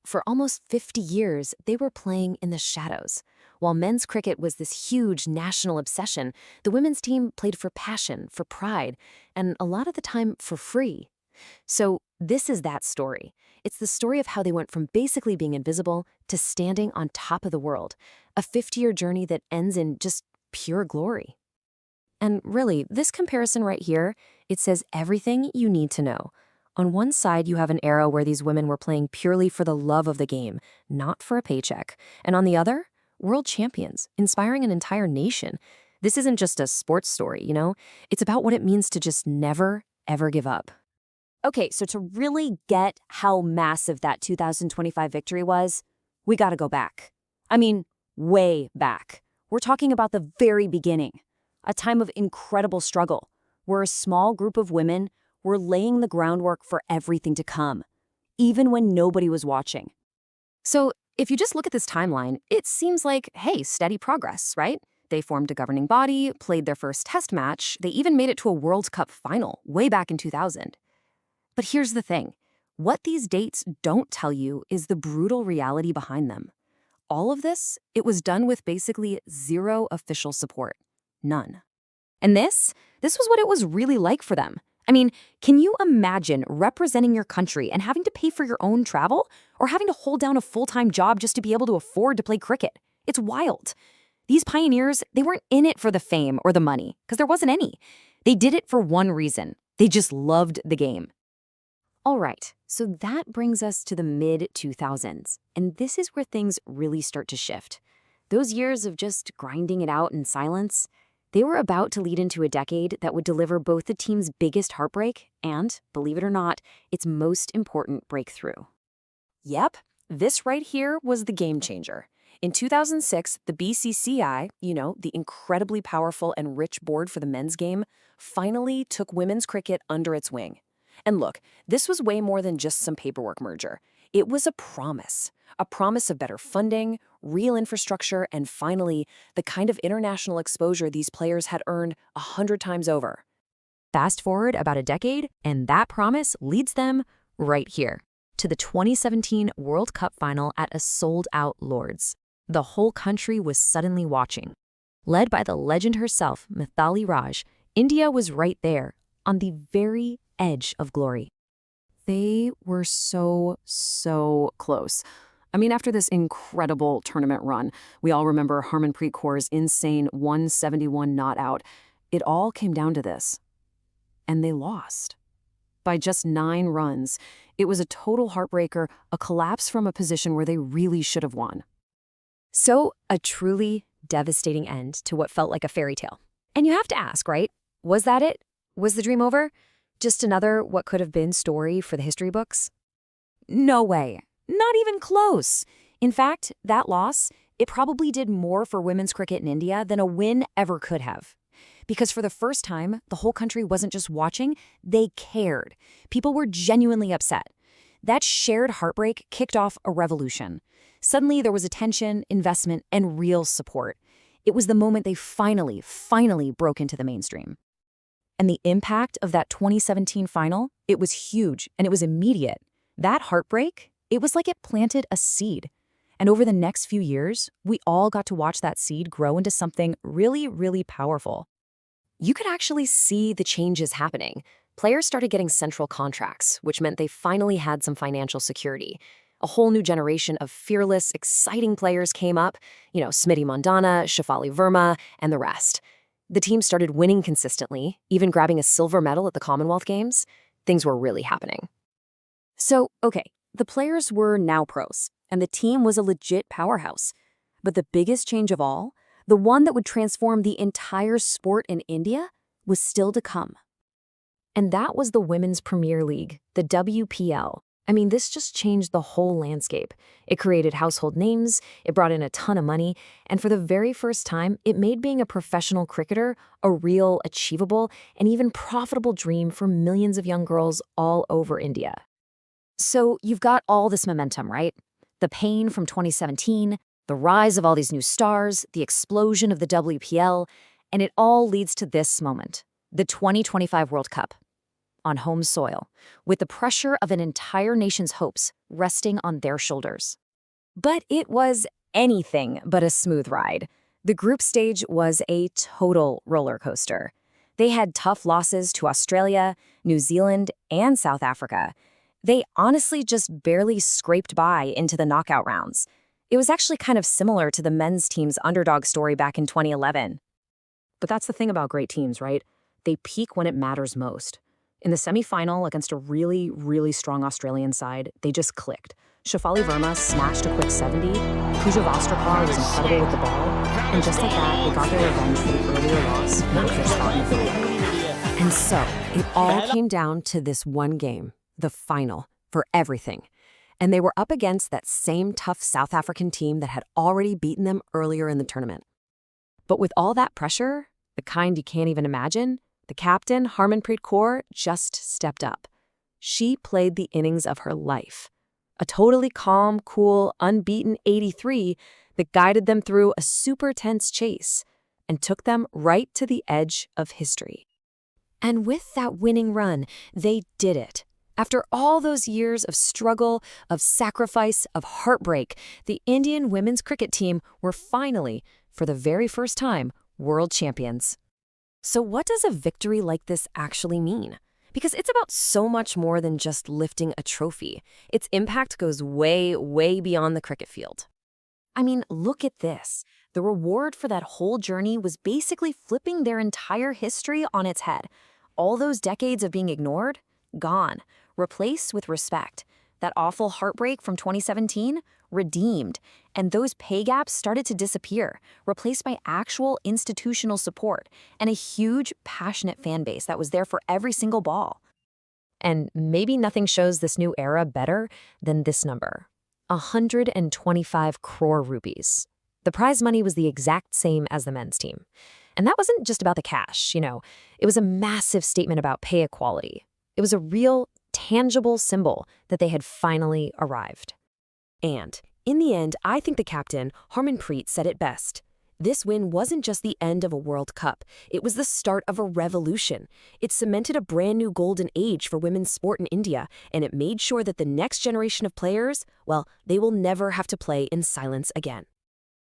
for almost 50 years, they were playing in the shadows. While men's cricket was this huge national obsession, the women's team played for passion, for pride, and a lot of the time for free. So this is that story. It's the story of how they went from basically being invisible to standing on top of the world, a 50-year journey that ends in just pure glory. And really, this comparison right here, it says everything you need to know. On one side, you have an era where these women were playing purely for the love of the game, not for a paycheck. And on the other, world champions, inspiring an entire nation. This isn't just a sports story, you know? It's about what it means to just never, ever give up. Okay, so to really get how massive that 2025 victory was, we gotta go back. I mean, way back. We're talking about the very beginning, a time of incredible struggle, where a small group of women were laying the groundwork for everything to come, even when nobody was watching. So if you just look at this timeline, it seems like, hey, steady progress, right? They formed a governing body, played their first test match, they even made it to a World Cup final way back in 2000. But here's the thing. What these dates don't tell you is the brutal reality behind them. All of this, it was done with basically zero official support. None. And this was what it was really like for them. I mean, can you imagine representing your country and having to pay for your own travel or having to hold down a full-time job just to be able to afford to play cricket? It's wild. These pioneers, they weren't in it for the fame or the money, because there wasn't any. They did it for one reason. They just loved the game. All right, so that brings us to the mid-2000s, and this is where things really start to shift. Those years of just grinding it out in silence, they were about to lead into a decade that would deliver both the team's biggest heartbreak and, believe it or not, its most important breakthrough. Yep, this right here was the game changer. In 2006, the BCCI, the incredibly powerful and rich board for the men's game, finally took women's cricket under its wing. And look, this was way more than just some paperwork merger. It was a promise of better funding, real infrastructure, and finally, the kind of international exposure these players had earned 100 times over. Fast forward about a decade, and that promise leads them right here, to the 2017 World Cup final at a sold-out Lord's. The whole country was suddenly watching. Led by the legend herself, Mithali Raj, India was right there, on the very edge of glory. They were so close. I mean, after this incredible tournament run, we all remember Harmanpreet Kaur's insane 171 not out. It all came down to this. And they lost. By just 9 runs, it was a total heartbreaker, a collapse from a position where they really should have won. So, a truly devastating end to what felt like a fairy tale. And you have to ask, right? Was that it? Was the dream over? Just another what could have been story for the history books? No way. Not even close. In fact, that loss, it probably did more for women's cricket in India than a win ever could have. Because for the first time, the whole country wasn't just watching, they cared. People were genuinely upset. That shared heartbreak kicked off a revolution. Suddenly, there was attention, investment, and real support. It was the moment they finally broke into the mainstream. And the impact of that 2017 final, it was huge and it was immediate. That heartbreak, it was like it planted a seed. And over the next few years, we all got to watch that seed grow into something really powerful. You could actually see the changes happening. Players started getting central contracts, which meant they finally had some financial security. A whole new generation of fearless, exciting players came up, Smriti Mandhana, Shefali Verma, and the rest. The team started winning consistently, even grabbing a silver medal at the Commonwealth Games. Things were really happening. So, okay, the players were now pros, and the team was a legit powerhouse. But the biggest change of all, the one that would transform the entire sport in India, was still to come. And that was the Women's Premier League, the WPL. I mean, this just changed the whole landscape. It created household names, it brought in a ton of money, and for the very first time, it made being a professional cricketer a real, achievable, and even profitable dream for millions of young girls all over India. So you've got all this momentum, right? The pain from 2017, the rise of all these new stars, the explosion of the WPL, and it all leads to this moment, the 2025 World Cup. on home soil, with the pressure of an entire nation's hopes resting on their shoulders. But it was anything but a smooth ride. The group stage was a total roller coaster. They had tough losses to Australia, New Zealand, and South Africa. They honestly just barely scraped by into the knockout rounds. It was actually kind of similar to the men's team's underdog story back in 2011. But that's the thing about great teams, right? They peak when it matters most. In the semifinal against a really, really strong Australian side, they just clicked. Shafali Verma smashed a quick 70, Pooja Vastrapar was incredible with the ball, and just like that, they got their revenge for the earlier loss and their spot in the field. And so, it all came down to this one game, the final, for everything. And they were up against that same tough South African team that had already beaten them earlier in the tournament. But with all that pressure, the kind you can't even imagine, the captain, Harmanpreet Kaur, just stepped up. She played the innings of her life. A totally calm, cool, unbeaten 83 that guided them through a super tense chase and took them right to the edge of history. And with that winning run, they did it. After all those years of struggle, of sacrifice, of heartbreak, the Indian women's cricket team were finally, for the very first time, world champions. So what does a victory like this actually mean? Because it's about so much more than just lifting a trophy. Its impact goes way, way beyond the cricket field. I mean, look at this. The reward for that whole journey was basically flipping their entire history on its head. All those decades of being ignored, gone, replaced with respect. That awful heartbreak from 2017, redeemed. And those pay gaps started to disappear, replaced by actual institutional support and a huge, passionate fan base that was there for every single ball. And maybe nothing shows this new era better than this number. 125 crore rupees. The prize money was the exact same as the men's team. And that wasn't just about the cash, It was a massive statement about pay equality. It was a real, tangible symbol that they had finally arrived. And in the end, I think the captain, Harmanpreet, said it best. This win wasn't just the end of a World Cup. It was the start of a revolution. It cemented a brand new golden age for women's sport in India, and it made sure that the next generation of players, well, they will never have to play in silence again.